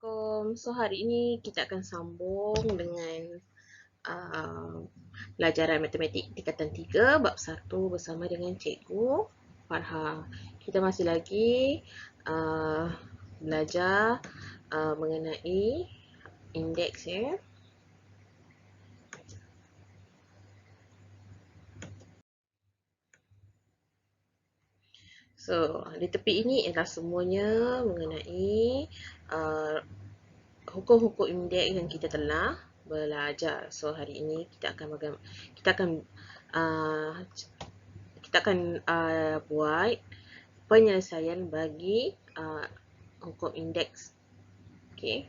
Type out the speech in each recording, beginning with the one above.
Assalamualaikum. So hari ini kita akan sambung dengan pelajaran matematik tingkatan 3 bab 1 bersama dengan Cikgu Farha. Kita masih lagi belajar mengenai indeks ya. So di tepi ini ialah semuanya mengenai hukum-hukum indeks yang kita telah belajar. So hari ini kita akan uh, buat penyelesaian bagi hukum indeks. Okay.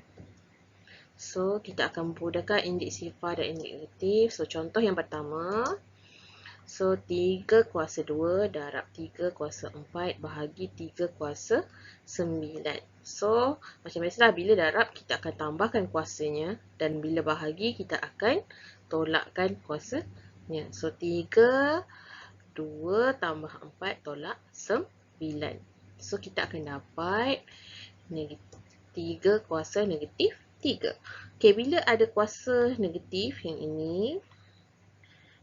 So kita akan menggunakan indeks sifar dan indeks negatif. So contoh yang pertama. So 3 kuasa 2 darab 3 kuasa 4 bahagi 3 kuasa 9. So macam biasalah, bila darab kita akan tambahkan kuasanya, dan bila bahagi kita akan tolakkan kuasanya. So 3, 2 tambah 4 tolak 9. So kita akan dapat 3 kuasa negatif 3. Okay, bila ada kuasa negatif yang ini,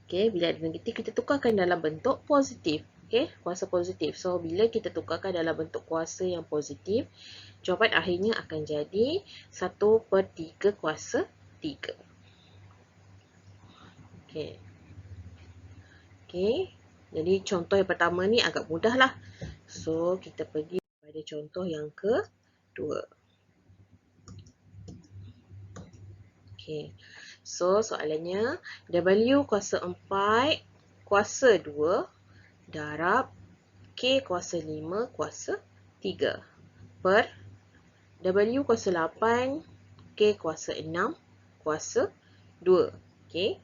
okay, bila ada negatif, kita tukarkan dalam bentuk positif. Okay, kuasa positif. So, bila kita tukarkan dalam bentuk kuasa yang positif, jawapan akhirnya akan jadi 1/3 kuasa 3. Okay. Okay. Jadi, contoh yang pertama ni agak mudah lah. So, kita pergi pada contoh yang kedua. Okay. So, soalannya, W kuasa 4 kuasa 2 darab K kuasa 5 kuasa 3 per W kuasa 8 K kuasa 6 kuasa 2. Okay.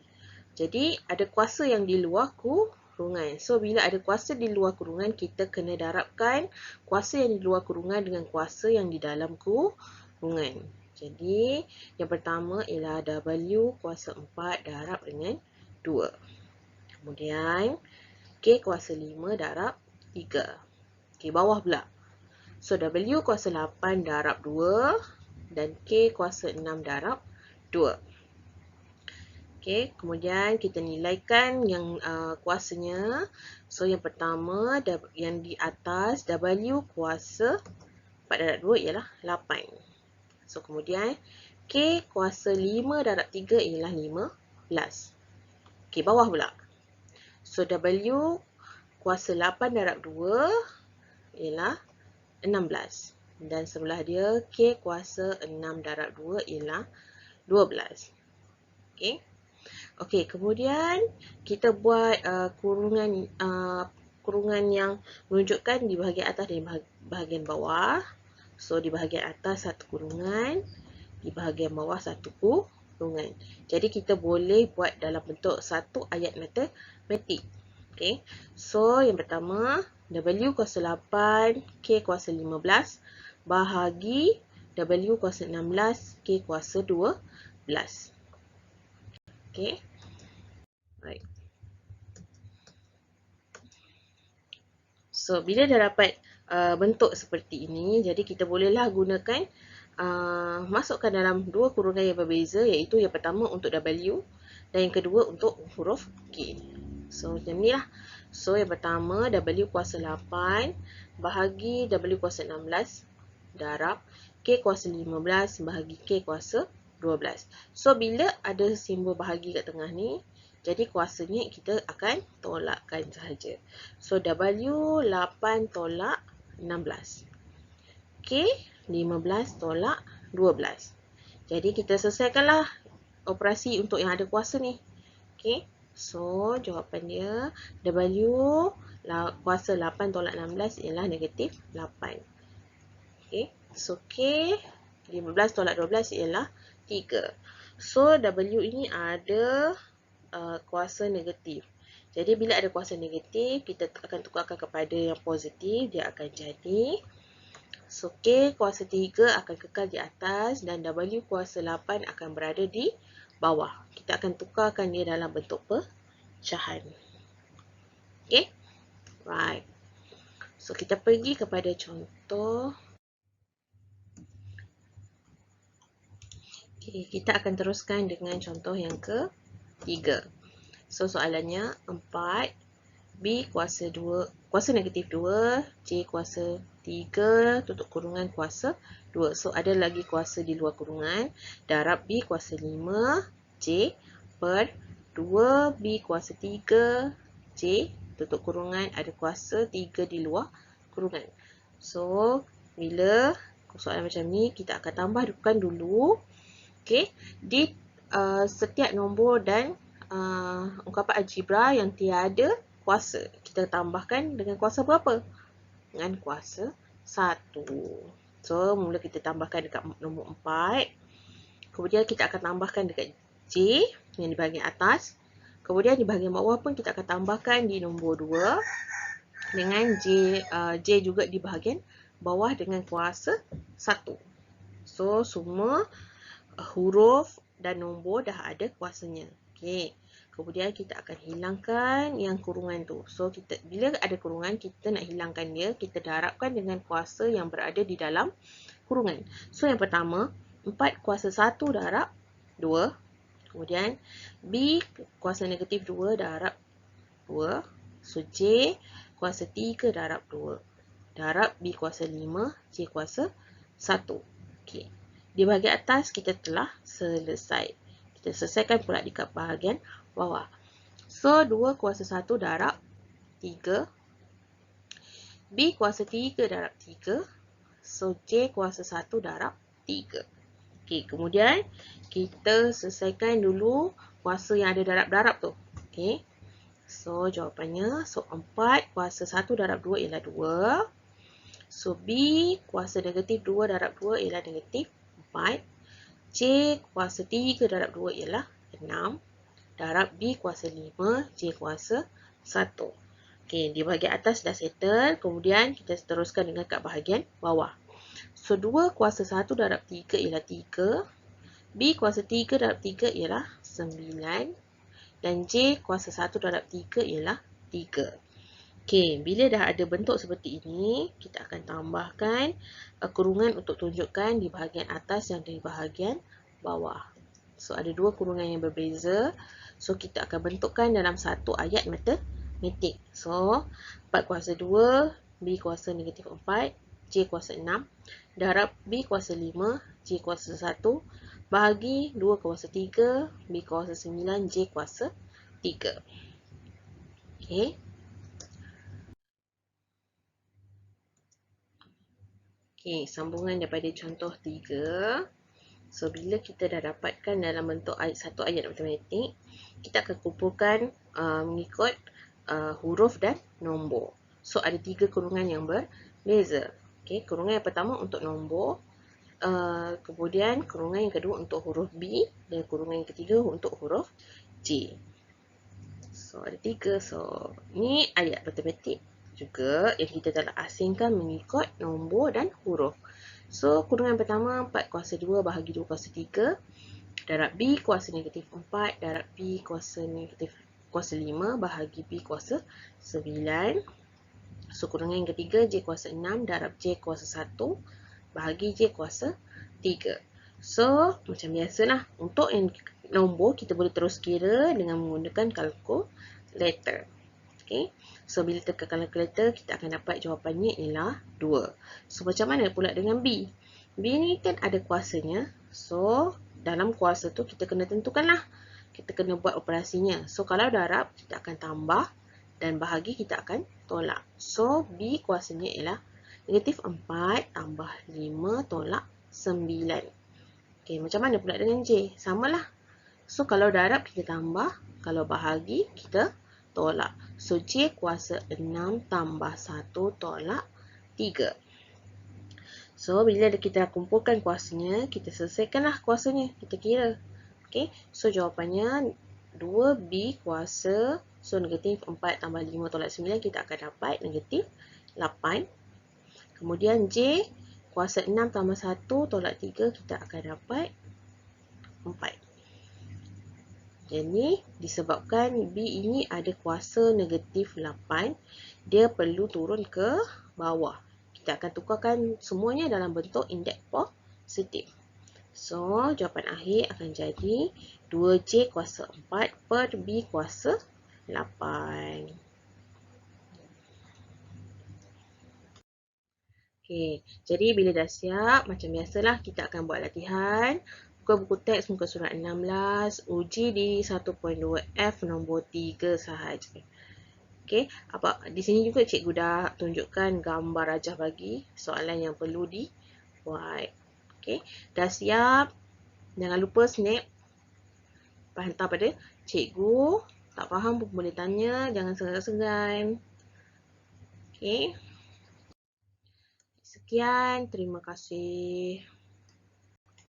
Jadi, ada kuasa yang di luar kurungan. So, bila ada kuasa di luar kurungan, kita kena darabkan kuasa yang di luar kurungan dengan kuasa yang di dalam kurungan. Jadi, yang pertama ialah W kuasa 4 darab dengan 2. Kemudian, K kuasa 5 darab 3. K bawah pula. So, W kuasa 8 darab 2 dan K kuasa 6 darab 2. Okay, kemudian kita nilaikan yang kuasanya. So, yang pertama, yang di atas W kuasa 4 darab 2 ialah 8. So, kemudian K kuasa 5 darab 3 ialah 15. K bawah pula. So, W kuasa 8 darab 2 ialah 16. Dan sebelah dia, K kuasa 6 darab 2 ialah 12. Okay. Okey, kemudian kita buat kurungan yang menunjukkan di bahagian atas dan bahagian bawah. So, di bahagian atas satu kurungan, di bahagian bawah satu kurungan. Jadi, kita boleh buat dalam bentuk satu ayat matematik. Okey. So, yang pertama, W kuasa 8, K kuasa 15 bahagi W kuasa 16, K kuasa 12. Okay. Right. So, bila dah dapat bentuk seperti ini, jadi kita bolehlah gunakan masukkan dalam dua kurungan yang berbeza, iaitu yang pertama untuk W dan yang kedua untuk huruf K. So, macam ni lah. So, yang pertama W kuasa 8 bahagi W kuasa 16 darab K kuasa 15 bahagi K kuasa 12. So, bila ada simbol bahagi kat tengah ni, jadi kuasanya kita akan tolakkan sahaja. So, W 8 tolak 16. K 15 tolak 12. Jadi, kita selesaikanlah operasi untuk yang ada kuasa ni. Okay. So, jawapan dia W kuasa 8 tolak 16 ialah negatif 8. Okay. So, K 15 tolak 12 ialah 3. So, W ini ada kuasa negatif. Jadi, bila ada kuasa negatif, kita akan tukarkan kepada yang positif. Dia akan jadi, so, K kuasa 3 akan kekal di atas dan W kuasa 8 akan berada di bawah. Kita akan tukarkan dia dalam bentuk pecahan. Okay? Right. So, kita pergi kepada contoh. Okay, kita akan teruskan dengan contoh yang ketiga. So, soalannya 4, B kuasa 2, kuasa negatif 2, C kuasa 3, tutup kurungan kuasa 2. So, ada lagi kuasa di luar kurungan. Darab B kuasa 5, C per 2, B kuasa 3, C, tutup kurungan, ada kuasa 3 di luar kurungan. So, bila soalan macam ni, kita akan tambahkan dulu. Okay, di setiap nombor dan ungkapan algebra yang tiada kuasa, kita tambahkan dengan kuasa berapa? Dengan kuasa 1. So, mula kita tambahkan dekat nombor 4. Kemudian kita akan tambahkan dekat J yang di bahagian atas. Kemudian di bahagian bawah pun kita akan tambahkan di nombor 2 dengan J juga di bahagian bawah dengan kuasa 1. So, semua huruf dan nombor dah ada kuasanya. Okey. Kemudian kita akan hilangkan yang kurungan tu. So, bila ada kurungan, kita nak hilangkan dia, kita darabkan dengan kuasa yang berada di dalam kurungan. So, yang pertama, 4 kuasa 1 darab 2. Kemudian, B kuasa negatif 2 darab 2. So, J kuasa 3 darab 2. Darab B kuasa 5, C kuasa 1. Okey. Di bahagian atas kita telah selesai. Kita selesaikan pula di bahagian bawah. So, 2 kuasa 1 darab 3. B kuasa 3 darab 3. So, J kuasa 1 darab 3. Okey, kemudian kita selesaikan dulu kuasa yang ada darab-darab tu. Okey. So, jawapannya, so 4 kuasa 1 darab 2 ialah 2. So, B kuasa negatif 2 darab 2 ialah negatif 4. C kuasa 3 darab 2 ialah 6. Darab B kuasa 5, C kuasa 1. Okey, di bahagian atas dah settle. Kemudian kita teruskan dengan kat bahagian bawah. So, 2 kuasa 1 darab 3 ialah 3. B kuasa 3 darab 3 ialah 9. Dan J kuasa 1 darab 3 ialah 3. Okey, bila dah ada bentuk seperti ini, kita akan tambahkan kurungan untuk tunjukkan di bahagian atas dan di bahagian bawah. So, ada dua kurungan yang berbeza. So, kita akan bentukkan dalam satu ayat matematik. So, 4 kuasa 2, B kuasa negatif 4, C kuasa 6, darab B kuasa 5, C kuasa 1, bahagi 2 kuasa 3, B kuasa 9, J kuasa 3. Okey. Okey, sambungan daripada contoh 3. So, bila kita dah dapatkan dalam bentuk satu ayat matematik, kita akan kumpulkan mengikut huruf dan nombor. So, ada 3 kurungan yang berbeza. Okey, kurungan yang pertama untuk nombor, kemudian kurungan yang kedua untuk huruf B, dan kurungan yang ketiga untuk huruf J. So, ada 3. So, ni ayat matematik juga yang kita telah asingkan mengikut nombor dan huruf. So, kurungan pertama 4 kuasa 2 bahagi 2 kuasa 3. Darab B kuasa negatif 4. Darab B kuasa negatif kuasa 5 bahagi B kuasa 9. So, kurungan yang ketiga J kuasa 6. Darab J kuasa 1 bahagi J kuasa 3. So, macam biasalah. Untuk yang nombor, kita boleh terus kira dengan menggunakan kalkulator. Okay. So, bila tekan kalkulator, kita akan dapat jawapannya ialah 2. So, macam mana pula dengan B? B ni kan ada kuasanya. So, dalam kuasa tu kita kena tentukanlah. Kita kena buat operasinya. So, kalau darab, kita akan tambah. Dan bahagi kita akan tolak. So, B kuasanya ialah negatif 4 tambah 5 tolak 9. Okay, macam mana pula dengan J? Samalah. So, kalau darab kita tambah. Kalau bahagi kita tolak. So, J kuasa 6 tambah 1 tolak 3. So, bila kita kumpulkan kuasanya, kita selesaikanlah kuasanya. Kita kira. Okay. So, jawapannya 2B kuasa. So, negatif 4 tambah 5 tolak 9, kita akan dapat negatif 8. Kemudian J kuasa 6 tambah 1 tolak 3, kita akan dapat 4. Jadi, disebabkan B ini ada kuasa negatif 8, dia perlu turun ke bawah. Kita akan tukarkan semuanya dalam bentuk indeks positif. So, jawapan akhir akan jadi 2J kuasa 4 per B kuasa 8. Okey, jadi bila dah siap, macam biasalah kita akan buat latihan. Buka buku teks muka surat 16, uji di 1.2F nombor 3 sahaja. Okey, di sini juga cikgu dah tunjukkan gambar rajah bagi soalan yang perlu dibuat. Okey, dah siap. Jangan lupa snap. Hantar pada cikgu. Tak faham pun boleh tanya, jangan segan-segan. Okey. Sekian, terima kasih.